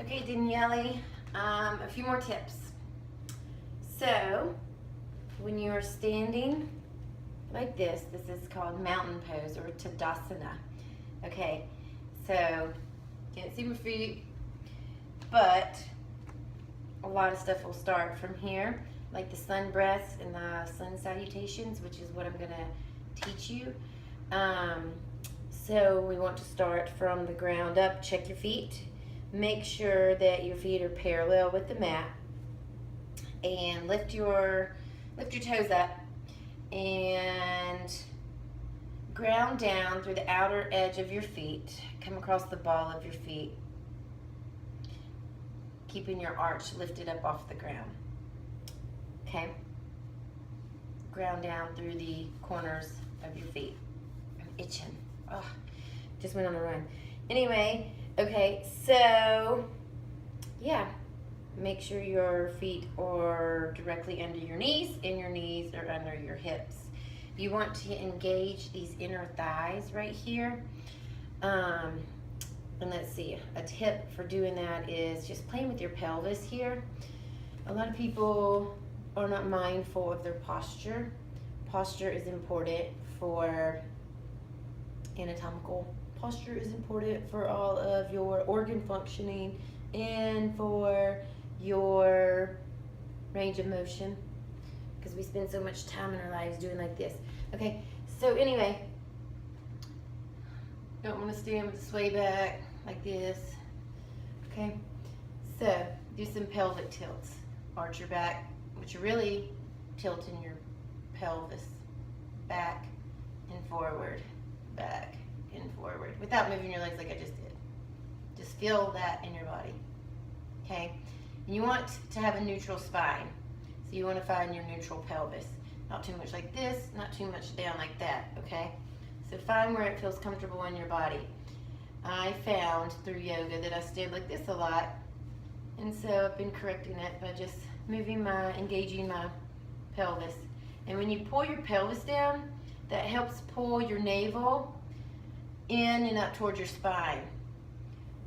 Okay, Daniele, a few more tips. So, when you're standing like this is called mountain pose or Tadasana. Okay, so can't see my feet, but a lot of stuff will start from here, like the sun breaths and the sun salutations, which is what I'm gonna teach you. So we want to start from the ground up. Check your feet. Make sure that your feet are parallel with the mat, and lift your toes up and ground down through the outer edge of your feet. Come across the ball of your feet, keeping your arch lifted up off the ground. Okay? Ground down through the corners of your feet. I'm itching. Oh, just went on a run. Anyway, okay, so yeah, make sure your feet are directly under your knees and your knees are under your hips. You want to engage these inner thighs right here. And let's see, a tip for doing that is just playing with your pelvis here. A lot of people are not mindful of their posture. Posture is important for anatomical. Posture is important for all of your organ functioning and for your range of motion, because we spend so much time in our lives doing like this. Okay, so anyway, don't want to stand with the sway back like this. Okay, so do some pelvic tilts. Arch your back, but you're really tilting your pelvis back and forward, back and forward, without moving your legs like I just did. Just feel that in your body. Okay, and you want to have a neutral spine. So you want to find your neutral pelvis. Not too much like this, not too much down like that, okay? So find where it feels comfortable in your body. I found through yoga that I stand like this a lot, and so I've been correcting it by just engaging my pelvis. And when you pull your pelvis down, that helps pull your navel in and up towards your spine.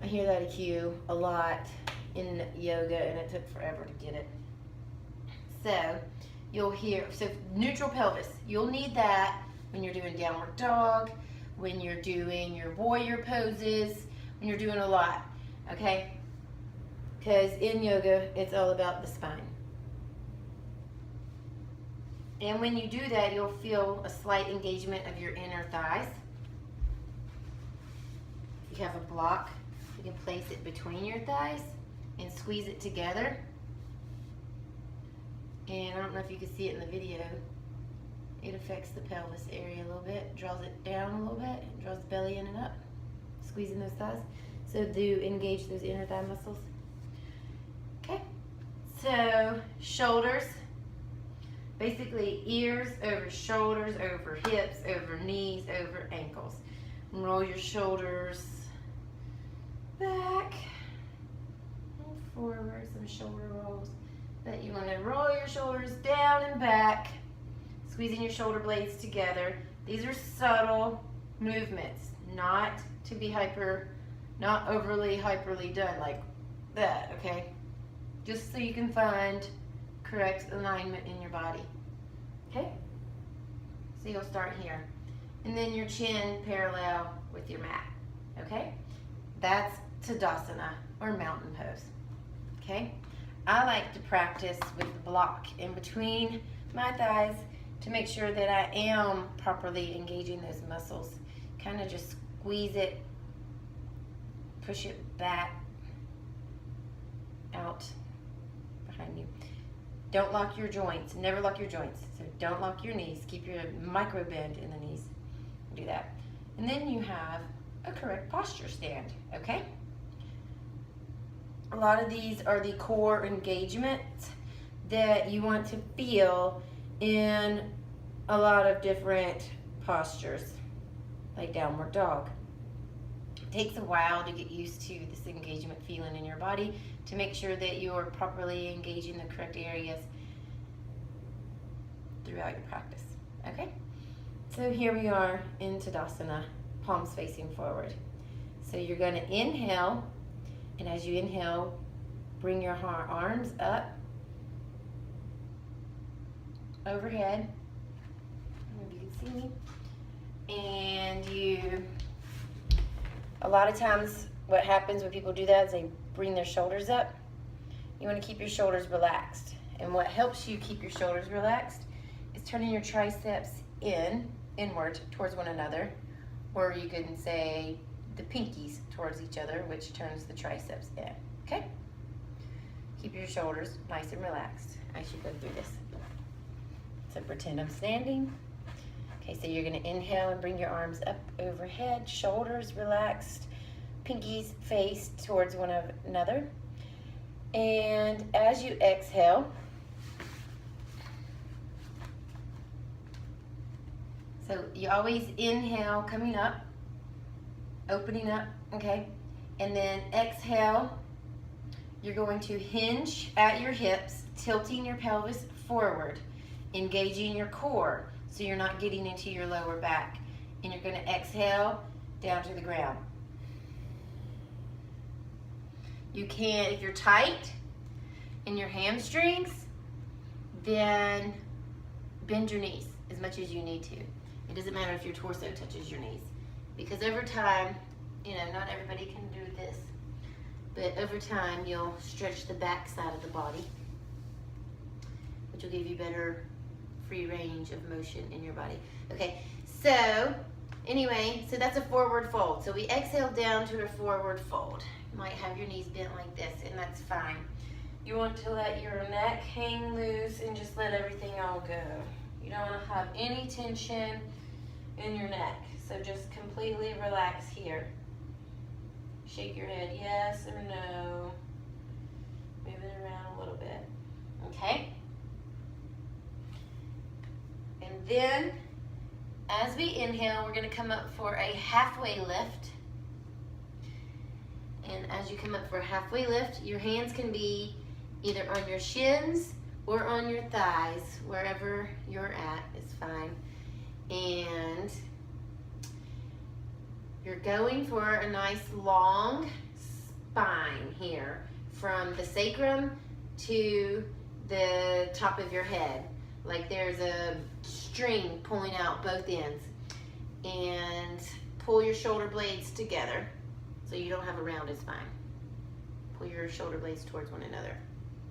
I hear that cue a lot in yoga, and it took forever to get it. So you'll hear, so neutral pelvis, you'll need that when you're doing downward dog, when you're doing your warrior poses, when you're doing a lot, okay? Because in yoga, it's all about the spine. And when you do that, you'll feel a slight engagement of your inner thighs. If you have a block, you can place it between your thighs and squeeze it together. And I don't know if you can see it in the video. It affects the pelvis area a little bit, draws it down a little bit, and draws the belly in and up, squeezing those thighs. So do engage those inner thigh muscles. Okay, so shoulders, basically ears over shoulders, over hips, over knees, over ankles. And roll your shoulders back and forward, some shoulder rolls. But you want to roll your shoulders down and back, squeezing your shoulder blades together. These are subtle movements, not to be not overly hyperly done like that, okay? Just so you can find correct alignment in your body, okay? So you'll start here. And then your chin parallel with your mat, okay? That's Tadasana, or mountain pose, okay? I like to practice with the block in between my thighs to make sure that I am properly engaging those muscles. Kind of just squeeze it, push it back, out behind you. Don't lock your joints, never lock your joints. So don't lock your knees, keep your micro bend in the knees. Do that. And then you have a correct posture stand, okay? A lot of these are the core engagements that you want to feel in a lot of different postures, like downward dog. It takes a while to get used to this engagement feeling in your body to make sure that you're properly engaging the correct areas throughout your practice, okay? So here we are in Tadasana, palms facing forward. So you're going to inhale And as you inhale, bring your arms up overhead. I don't know if you can see me. And a lot of times what happens when people do that is they bring their shoulders up. You want to keep your shoulders relaxed. And what helps you keep your shoulders relaxed is turning your triceps inward towards one another. Or you can say the pinkies towards each other, which turns the triceps in. Okay? Keep your shoulders nice and relaxed as you go through this. So pretend I'm standing. Okay, so you're going to inhale and bring your arms up overhead, shoulders relaxed, pinkies faced towards one another. And as you exhale, so you always inhale coming up, opening up, okay? And then exhale, you're going to hinge at your hips, tilting your pelvis forward, engaging your core so you're not getting into your lower back. And you're going to exhale down to the ground. You can, if you're tight in your hamstrings, then bend your knees as much as you need to. It doesn't matter if your torso touches your knees. Because over time, not everybody can do this, but over time you'll stretch the back side of the body, which will give you better free range of motion in your body. Okay, so anyway, so that's a forward fold. So we exhale down to a forward fold. You might have your knees bent like this, and that's fine. You want to let your neck hang loose and just let everything all go. You don't want to have any tension in your neck. So just completely relax here. Shake your head yes or no. Move it around a little bit. Okay? And then, as we inhale, we're going to come up for a halfway lift. And as you come up for a halfway lift, your hands can be either on your shins or on your thighs. Wherever you're at is fine. And you're going for a nice long spine here from the sacrum to the top of your head. Like there's a string pulling out both ends. And pull your shoulder blades together so you don't have a rounded spine. Pull your shoulder blades towards one another.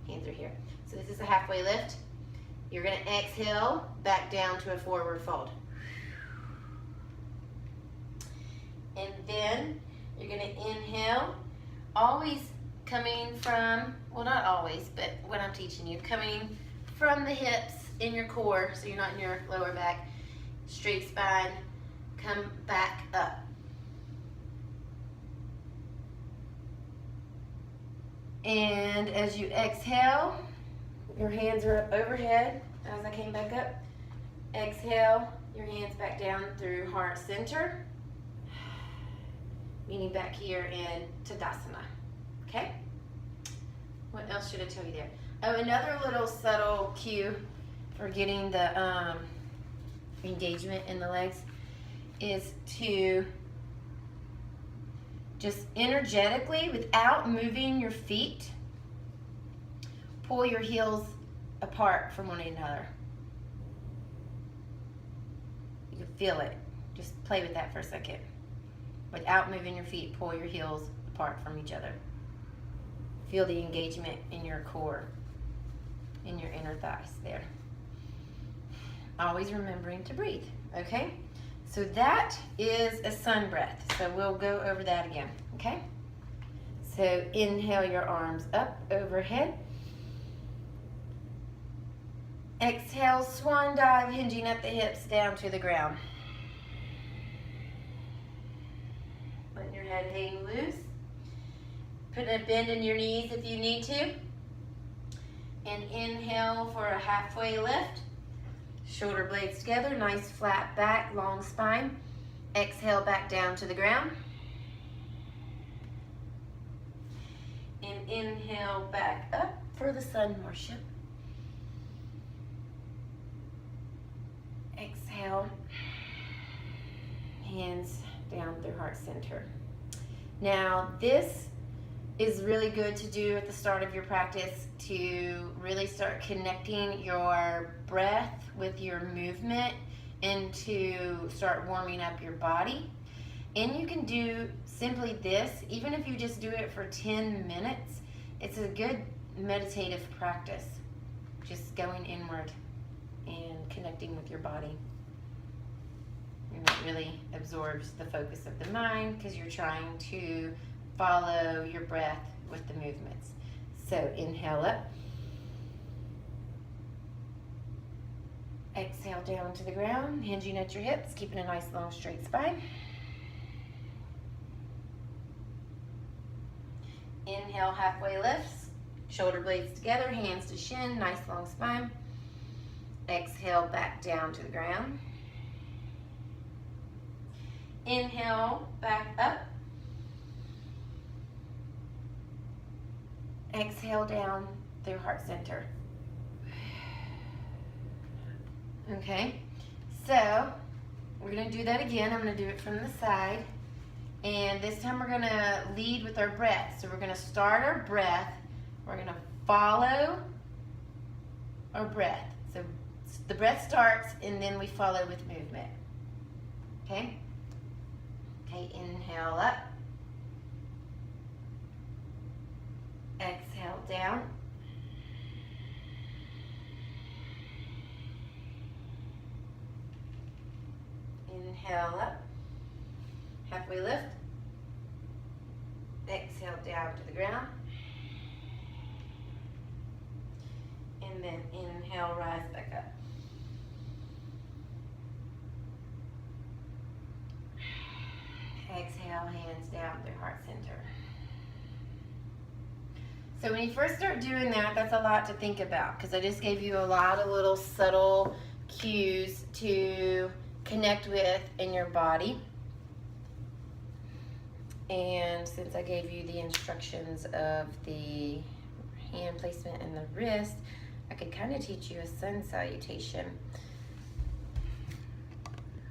Hands are here. So this is a halfway lift. You're going to exhale back down to a forward fold. And then you're going to inhale, always coming from, well, not always, but what I'm teaching you, coming from the hips in your core, so you're not in your lower back, straight spine, come back up. And as you exhale, your hands are up overhead as I came back up. Exhale, your hands back down through heart center. Meaning back here in Tadasana, okay? What else should I tell you there? Oh, another little subtle cue for getting the engagement in the legs is to just energetically, without moving your feet, pull your heels apart from one another. You can feel it. Just play with that for a second. Without moving your feet, pull your heels apart from each other. Feel the engagement in your core, in your inner thighs there. Always remembering to breathe, okay? So that is a sun breath. So we'll go over that again, okay? So inhale your arms up overhead. Exhale, swan dive, hinging at the hips down to the ground. Letting your head hang loose. Put a bend in your knees if you need to. And inhale for a halfway lift. Shoulder blades together, nice flat back, long spine. Exhale back down to the ground. And inhale back up for the sun worship. Exhale. Hands down through heart center. Now this is really good to do at the start of your practice to really start connecting your breath with your movement and to start warming up your body. And you can do simply this, even if you just do it for 10 minutes, it's a good meditative practice. Just going inward and connecting with your body. And it really absorbs the focus of the mind because you're trying to follow your breath with the movements. So inhale up. Exhale down to the ground, hinging at your hips, keeping a nice long straight spine. Inhale, halfway lifts, shoulder blades together, hands to shin, nice long spine. Exhale, back down to the ground. Inhale, back up. Exhale down through heart center. Okay, so we're gonna do that again. I'm gonna do it from the side. And this time we're gonna lead with our breath. So we're gonna start our breath. We're gonna follow our breath. So the breath starts and then we follow with movement. Okay? Okay, inhale up. Exhale down. Inhale up. Halfway lift. Exhale down to the ground. And then inhale, rise back up. Exhale, hands down through heart center. So when you first start doing that, that's a lot to think about because I just gave you a lot of little subtle cues to connect with in your body. And since I gave you the instructions of the hand placement and the wrist, I could kind of teach you a sun salutation.